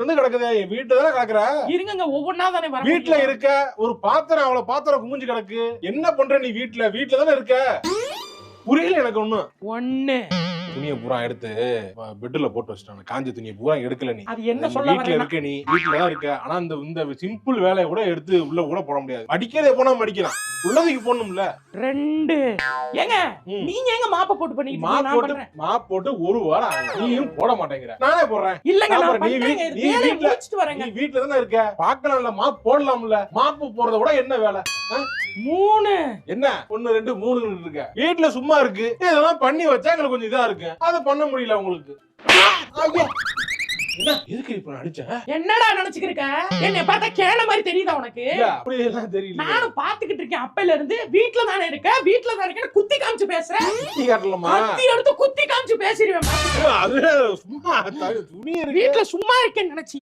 வந்து கிடக்குது என் வீட்டுல தானே கிடக்குற. இருங்க ஒவ்வொன்னா தானே வர வீட்டுல இருக்க ஒரு பாத்திரம் அவ்வளவு பாத்திரம் குமிஞ்சு கிடக்கு. என்ன பண்ற நீ வீட்டுல தானே இருக்க? புரியல எனக்கு ஒண்ணு. துணியை பூரா எடுத்து பெட்ல போட்டு வச்சிட்டாங்க. காஞ்ச துணியை பூரா எடுக்கல நீ. அது என்ன சொல்ல வீட்டுல இருக்க, நீ வீட்டுல தான் இருக்க. ஆனா இந்த சிம்பிள் வேலையை கூட எடுத்து உள்ள கூட போட முடியாது. அடிக்கிறதே போனா மடிக்கலாம், உள்ளதுக்கு போடணும்ல. 2 ஏங்க நீங்க எங்க மாப்ப போட்டு பண்ணிட்டு மாப் போட்டு ஒரு வாரம் ஆகுது. நீயும் போட மாட்டேங்கிற. நானே போடுறேன். இல்லங்க நான் பண்றேங்க. வேலைய முடிச்சிட்டு வரேங்க. நீ வீட்டுல தானே இருக்க. பார்க்கலாம்ல, மாப் போடலாம்ல. மாப்பு போறத விட என்ன வேலை? 3 என்ன 1 2 3 இருக்க. வீட்டுல சும்மா இருக்கு. இதெல்லாம் பண்ணி வச்சா எங்களுக்கு கொஞ்சம் இதா இருக்கு. அதை பண்ண முடியல உங்களுக்கு. என்ன எதுக்கு இப்ப அடிச்ச? என்னடா நினைச்சுக்கிருக்க? என்னைய பார்த்தா கேன மாதிரி தெரியுதா உனக்கு? அப்படி எல்லாம் தெரியல. நானும் பாத்துக்கிட்டு இருக்கேன் அப்பையில இருந்து. வீட்ல தானே இருக்க, வீட்ல தானே இருக்க, குத்தி காமிச்சு பேசுறேன். குத்தி காட்டலாமா? குத்தி எடுத்து குத்தி காமிச்சு பேசிடுவேன். அது சும்மா துணி இருக்கு. வீட்ல சும்மா இருக்கேன்னு நினைச்சி